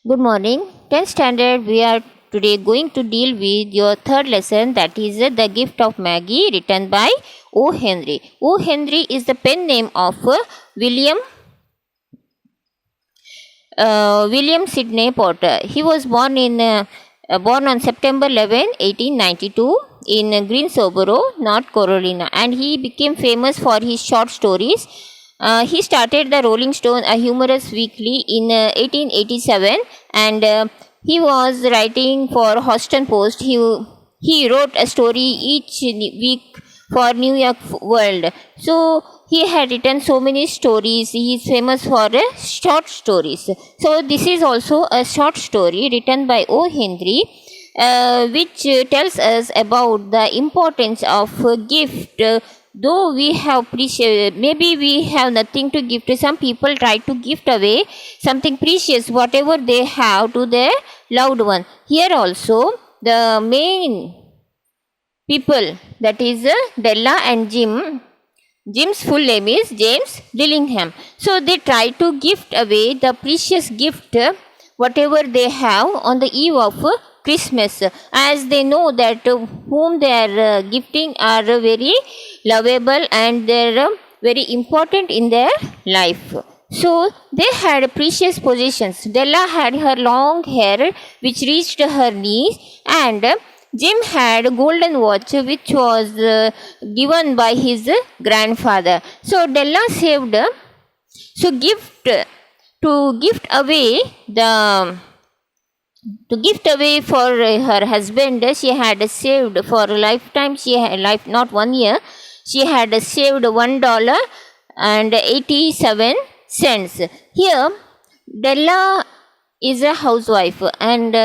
Good morning. 10th standard, we are today going to deal with your third lesson, that is The Gift of Maggie, written by O. Henry. O. Henry is the pen name of William Sidney Porter. He was born on September 11, 1892 in Greensboro, North Carolina, and he became famous for his short stories. He started the Rolling Stone, a humorous weekly, in 1887, and he was writing for Houston Post. He wrote a story each week for New York World. So he had written so many stories. He is famous for short stories. So this is also a short story written by O. Henry, which tells us about the importance of gift. Though we have maybe we have nothing to give to, some people try to gift away something precious, whatever they have, to their loved one. Here also the main people, that is Della and Jim. Jim's full name is James Dillingham. So they try to gift away the precious gift, whatever they have, on the eve of Christmas, as they know that whom they are gifting are very lovable and they are very important in their life. So they had precious possessions. Della had her long hair which reached her knees, and Jim had a golden watch which was given by his grandfather. So Della saved to gift away for her husband. She had saved for a lifetime. Not 1 year. She had saved $1.87. Here, Della is a housewife, and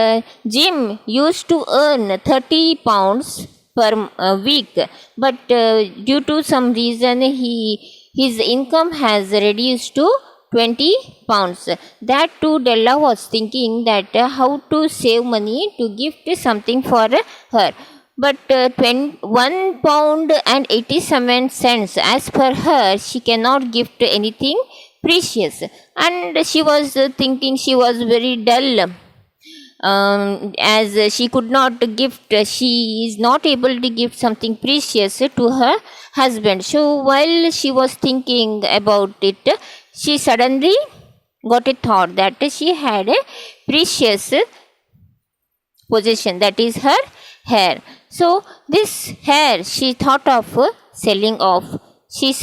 Jim used to earn 30 pounds per week, but due to some reason his income has reduced to 20 pounds. That too, Della was thinking that how to save money to gift something for her. But 1 pound and 87 cents, as per her, she cannot gift anything precious, and she was thinking, she was very dull, as she could not gift, she is not able to give something precious to her husband. So while she was thinking about it, she suddenly got a thought that she had a precious possession, that is her hair. So this hair she thought of selling off. She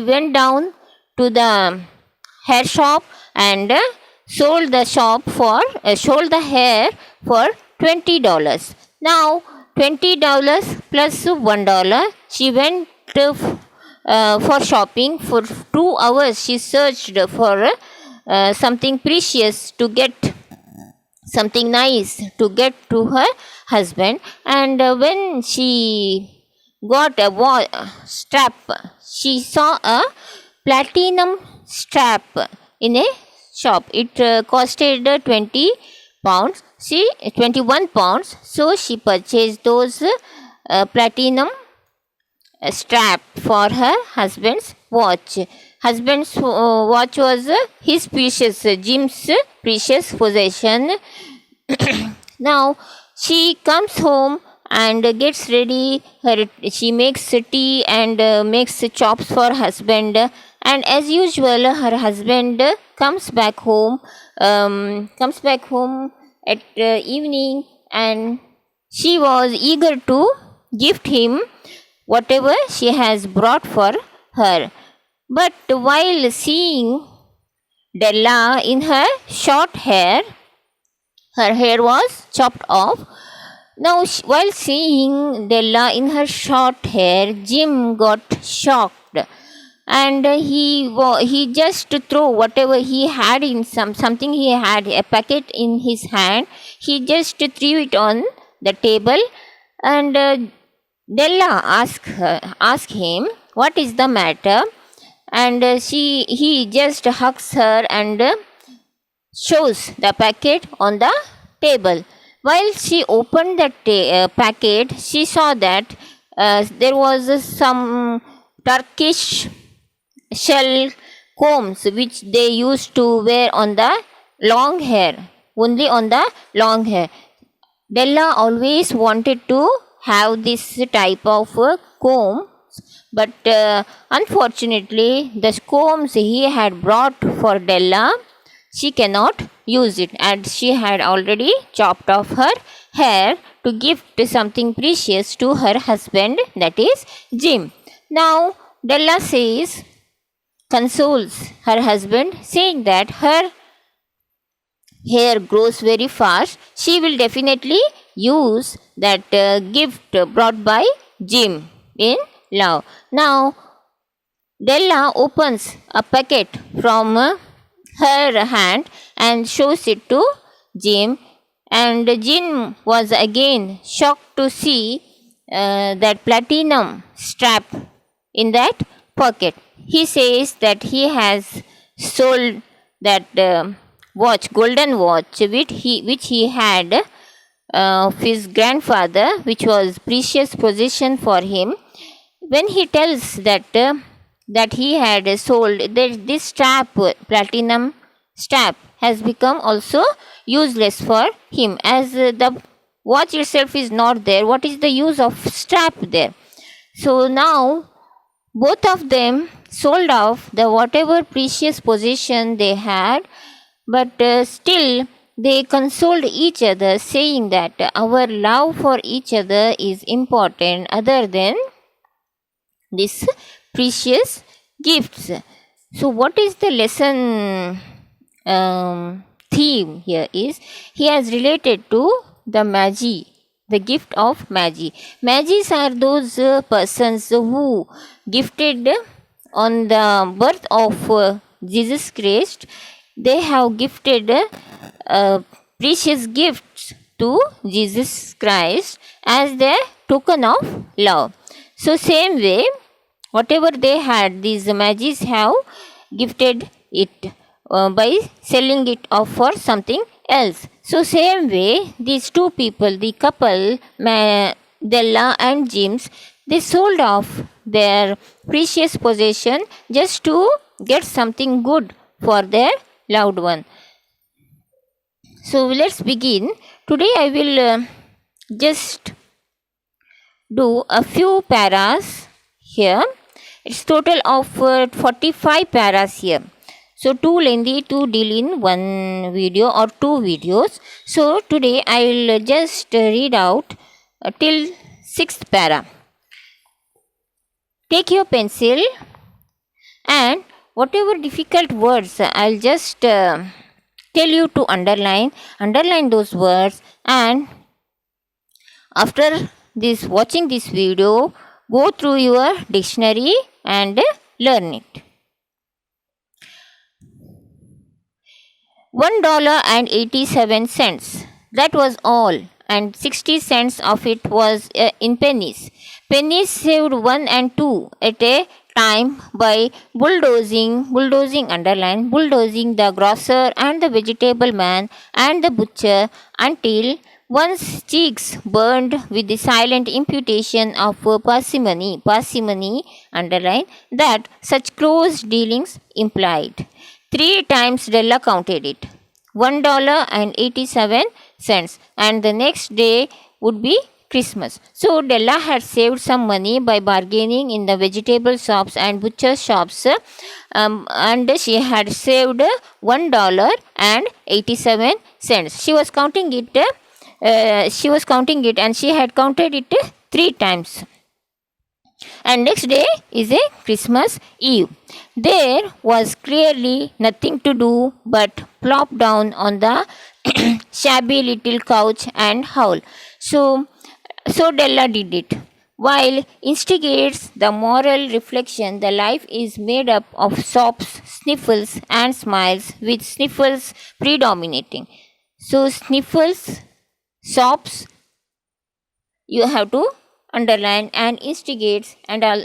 went down to the hair shop and sold the hair for $20. Now $20 plus $1. She went for shopping for 2 hours. She searched for something precious to get, something nice to get to her husband, and when she got a strap, she saw a platinum strap in a shop. It costed 21 pounds. So she purchased those platinum strap for her husband's watch. Husband's watch was Jim's precious possession. Now she comes home and gets ready. She makes tea and makes chops for husband. And as usual, her husband comes back home at evening, and she was eager to gift him whatever she has brought for her. But while seeing Della in her short hair, her hair was chopped off. Now, while seeing Della in her short hair, Jim got shocked, and he just threw whatever he had in something. He had a packet in his hand. He just threw it on the table, and Della asked him, "What is the matter?" And he just hugs her and shows the packet on the table. While she opened the packet, she saw that there was some Turkish shell combs which they used to wear on the long hair. only on the long hair. Della always wanted to have this type of comb, but unfortunately, the combs he had brought for Della, she cannot use it, and she had already chopped off her hair to gift something precious to her husband, that is Jim. Now, Della consoles her husband, saying that her hair grows very fast. She will definitely use that gift brought by Jim in love. Now, Della opens a packet from her hand and shows it to Jim, and Jim was again shocked to see that platinum strap in that pocket. He says that he has sold that watch, golden watch, which he had of his grandfather, which was precious possession for him. When he tells that he had sold this strap, platinum strap, has become also useless for him, as the watch itself is not there. What is the use of strap there? So now both of them sold off the whatever precious possession they had, but still they consoled each other, saying that our love for each other is important other than these precious gifts. So what is the lesson theme here is he has related to the magi, the gift of magi. Magis are those persons who gifted on the birth of Jesus Christ. They have gifted precious gifts to Jesus Christ as their token of love. So same way, whatever they had, these magis have gifted it by selling it off for something else. So same way, these two people, the couple, Della and James, they sold off their precious possession just to get something good for their loved one. So let's begin. Today I will just do a few paras here. It's total of 45 paras here. So too lengthy to deal in one video or two videos. So today I will just read out till 6th para. Take your pencil and whatever difficult words I'll just tell you to underline those words, and after this watching this video, go through your dictionary and learn it. $1.87. That was all, and 60 cents of it was in pennies. Pennies saved 1 and 2 at a time by bulldozing the grocer and the vegetable man and the butcher until one's cheeks burned with the silent imputation of parsimony, underline, that such close dealings implied. 3 times Della counted it. $1.87, and the next day would be Christmas. So Della had saved some money by bargaining in the vegetable shops and butcher shops, and she had saved $1.87. She was counting it, and she had counted it 3 times. And next day is a Christmas Eve. There was clearly nothing to do but plop down on the shabby little couch and howl. So Della did it. While instigates the moral reflection, the life is made up of sobs, sniffles, and smiles, with sniffles predominating. So sniffles, sobs, you have to underline, and instigates, and all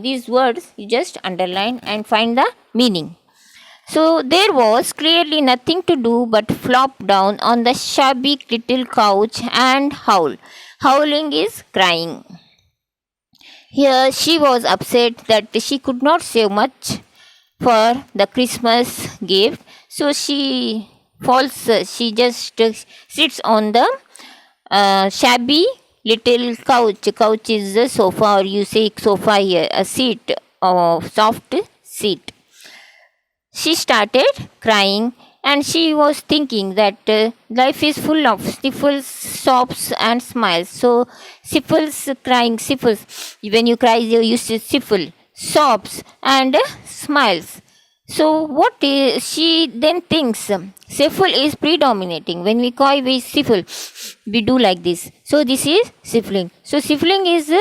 these words you just underline and find the meaning. So there was clearly nothing to do but flop down on the shabby little couch and howl. Howling is crying. Here she was upset that she could not save much for the Christmas gift, so she falls. She just sits on the shabby little couch. Couch is a sofa, or you say sofa here, a seat, a soft seat. She started crying, and she was thinking that life is full of sniffles, sobs, and smiles. So, sniffles, crying, sniffles. When you cry, you use sniffle, sobs, and smiles. So, what is, she then thinks sniffle is predominating. When we cry, we sniffle, we do like this. So, this is sniffling. So, sniffling is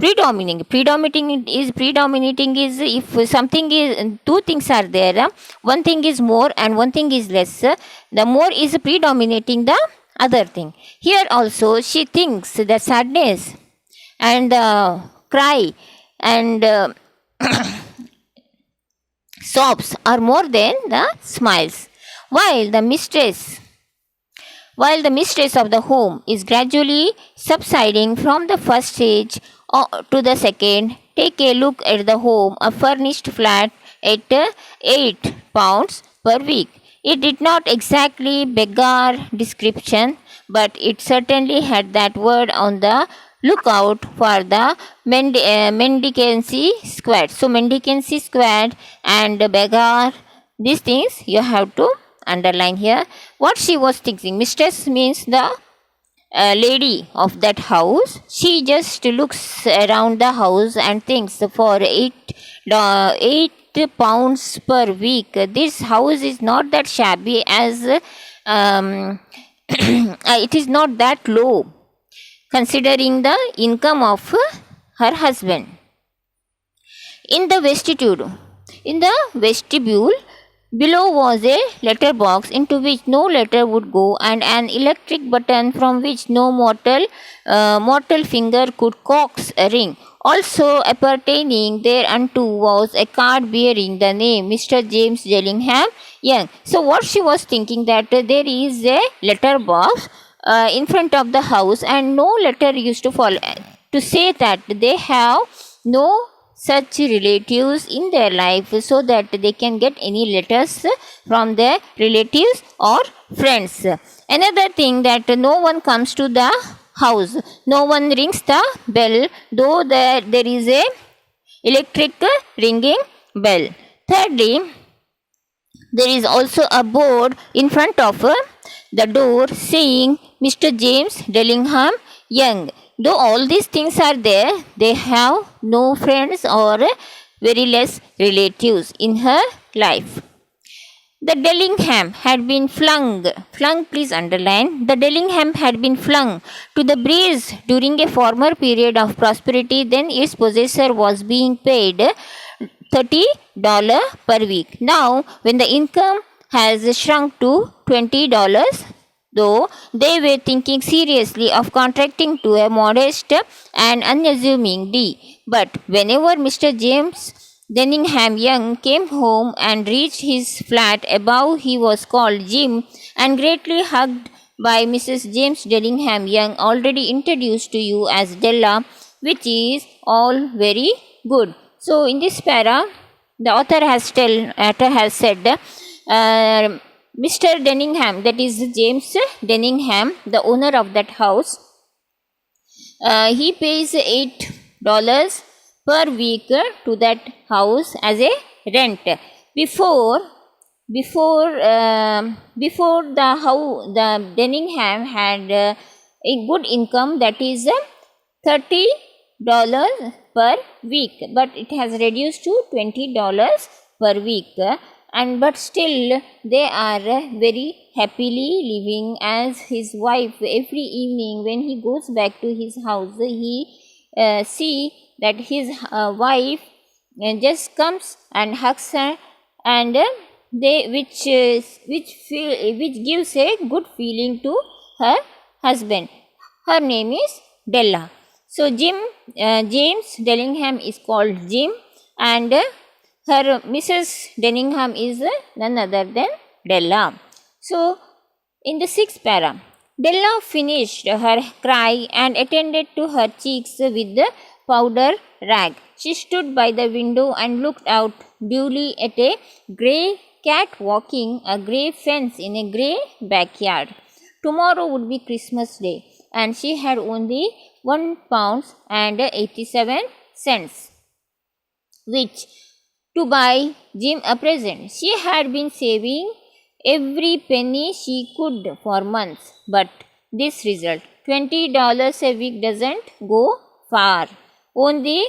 predominating is if something is, two things are there, one thing is more and one thing is less, the more is predominating the other thing. Here also she thinks the sadness and cry and sobs are more than the smiles, while the mistress while the mistress of the home is gradually subsiding from the first stage to the second. Take a look at the home, a furnished flat at £8 per week. It did not exactly beggar description, but it certainly had that word on the lookout for the mendicancy squad. So, mendicancy squad and beggar, these things you have to underline here. What she was thinking, mistress means the lady of that house. She just looks around the house and thinks for £8 per week, this house is not that shabby as it is not that low considering the income of her husband. In the vestibule, below was a letter box into which no letter would go, and an electric button from which no mortal finger could coax a ring. Also appertaining thereunto was a card bearing the name Mr. James Dellingham Young. So what she was thinking, that there is a letter box in front of the house and no letter used to fall, to say that they have no such relatives in their life, so that they can get any letters from their relatives or friends. Another thing, that no one comes to the house, no one rings the bell, though there is a electric ringing bell. Thirdly, there is also a board in front of the door saying Mr. James Dellingham Young. Though all these things are there, they have no friends or very less relatives in her life. The Dellingham had been flung, please underline, the Dellingham had been flung to the breeze during a former period of prosperity. Then its possessor was being paid $30 per week. Now, when the income has shrunk to $20, though they were thinking seriously of contracting to a modest and unassuming D. But whenever Mr. James Dellingham Young came home and reached his flat above, he was called Jim and greatly hugged by Mrs. James Dellingham Young, already introduced to you as Della, which is all very good. So, in this para, the author has said, Mr. Dellingham, that is James Dellingham, the owner of that house, he pays $8 per week to that house as a rent. Before the Dellingham had a good income, that is $30 per week, but it has reduced to $20 per week. And but still they are very happily living, as his wife every evening when he goes back to his house, he see that his wife just comes and hugs her, and which gives a good feeling to her husband. Her name is Della. So James Dellingham is called Jim, and her Mrs. Dellingham is none other than Della. So, in the 6th para, Della finished her cry and attended to her cheeks with the powder rag. She stood by the window and looked out duly at a grey cat walking a grey fence in a grey backyard. Tomorrow would be Christmas Day, and she had only £1 and 87 cents, which to buy Jim a present. She had been saving every penny she could for months, but this result, $20 a week, doesn't go far. Only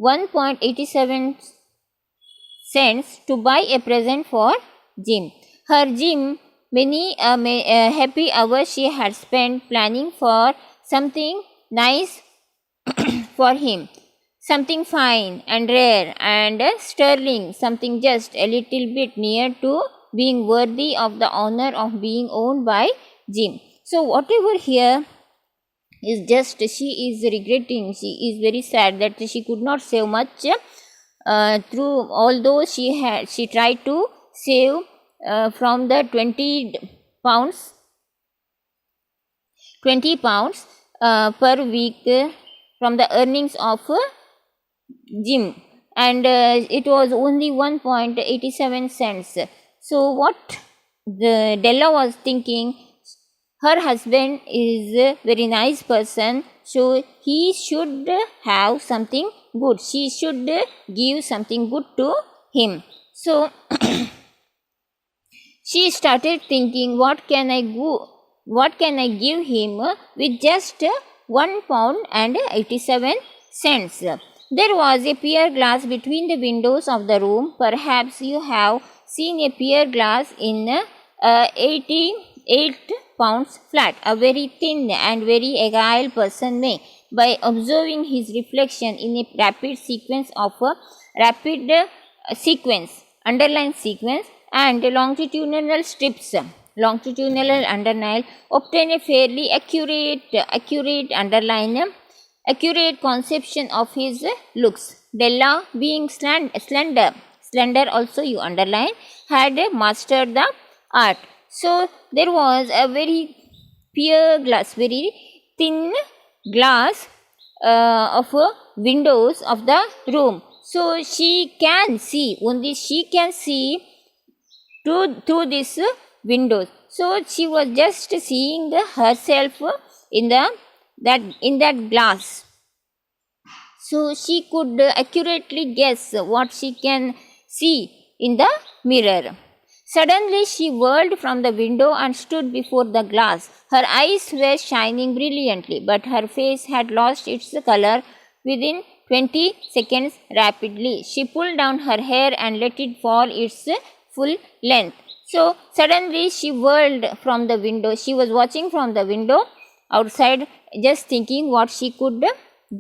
1.87 cents to buy a present for Jim. Her Jim, many a happy hours she had spent planning for something nice for him, something fine and rare and sterling, something just a little bit near to being worthy of the honor of being owned by Jim. So whatever here is just she is regretting, she is very sad that she could not save much through, although she tried to save from the 20 pounds per week from the earnings of Jim, and it was only 1.87 cents. So what Della was thinking, her husband is a very nice person, so he should have something good. She should give something good to him. So she started thinking, what can I give him with just £1 and 87 cents. There was a pier glass between the windows of the room. Perhaps you have seen a pier glass in 88 pounds flat. A very thin and very agile person may, by observing his reflection in a underline sequence and longitudinal strips, longitudinal underline, obtain a fairly accurate conception of his looks. Della, being slender also you underline, had mastered the art. So there was a very very thin glass of windows of the room. So she can see through these windows. So she was just seeing herself in that glass. So she could accurately guess what she can see in the mirror. Suddenly she whirled from the window and stood before the glass. Her eyes were shining brilliantly, but her face had lost its color within 20 seconds rapidly. She pulled down her hair and let it fall its full length. So suddenly she whirled from the window. She was watching from the window outside, just thinking what she could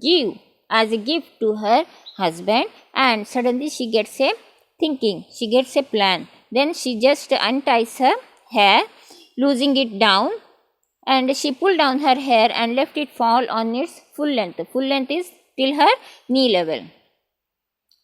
give as a gift to her husband, and suddenly she gets a plan. Then she just unties her hair, losing it down, and she pulled down her hair and left it fall on its full length. Full length is till her knee level.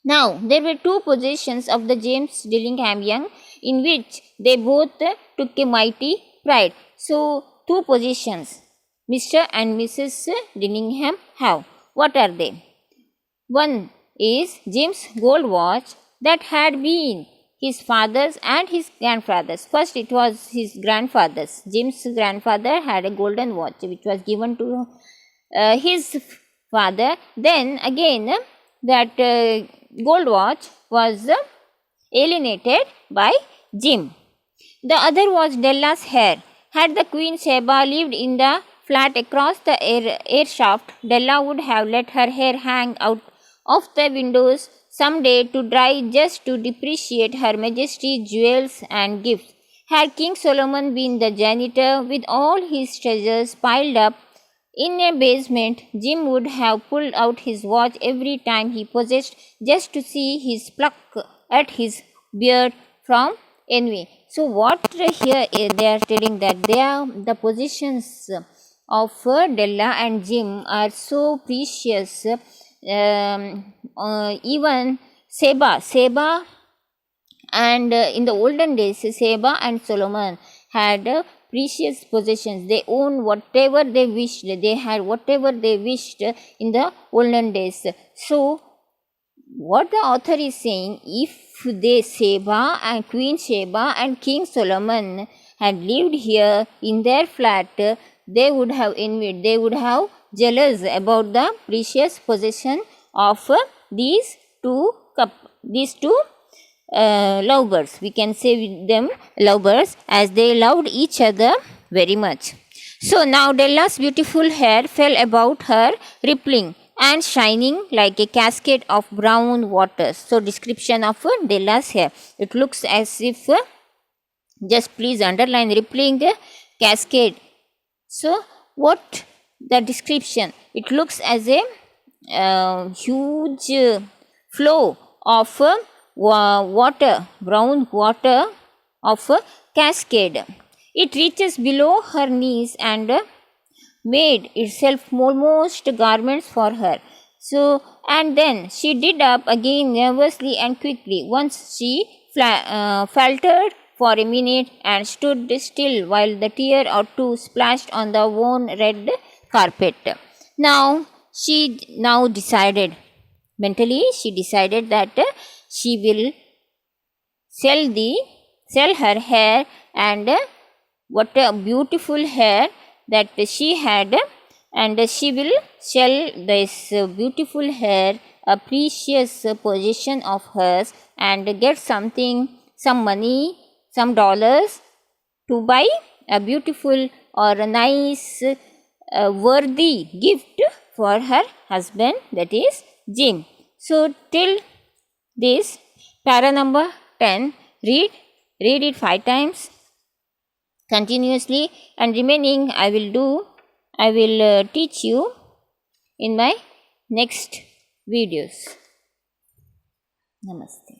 Now, there were two positions of the James Dillingham Young in which they both took a mighty pride. So, two positions Mr. and Mrs. Dillingham have. What are they? One is Jim's gold watch that had been his father's and his grandfather's. First, it was his grandfather's. Jim's grandfather had a golden watch which was given to his father. Then again, that gold watch was alienated by Jim. The other was Della's hair. Had the Queen Sheba lived in the flat across the air shaft, Della would have let her hair hang out of the windows some day to dry, just to depreciate Her Majesty's jewels and gifts. Had King Solomon been the janitor with all his treasures piled up in a basement, Jim would have pulled out his watch every time he possessed, just to see his pluck at his beard from envy. So what here they are telling that the positions of Della and Jim are so precious. Even Sheba and in the olden days, Sheba and Solomon had precious possessions. They owned whatever they wished. They had whatever they wished in the olden days. So what the author is saying, if they Sheba and Queen Sheba and King Solomon had lived here in their flat, they would have envied, they would have jealous about the precious possession of these two lovebirds. We can say them lovebirds, as they loved each other very much. So now Della's beautiful hair fell about her, rippling and shining like a cascade of brown waters. So description of Della's hair. It looks as if, just please underline, rippling, cascade. So what the description? It looks as a huge flow of water, brown water of cascade. It reaches below her knees and made itself almost garments for her. So, and then she did up again nervously and quickly. Once she faltered for a minute and stood still while the tear or two splashed on the worn red carpet. Now she decided, mentally she decided that she will sell her hair, and what a beautiful hair that she had, and she will sell this beautiful hair, a precious possession of hers, and get something, some money, some dollars to buy a beautiful or a nice worthy gift for her husband, that is Jim. So till this para number 10, read it 5 times continuously, and remaining I will teach you in my next videos. Namaste.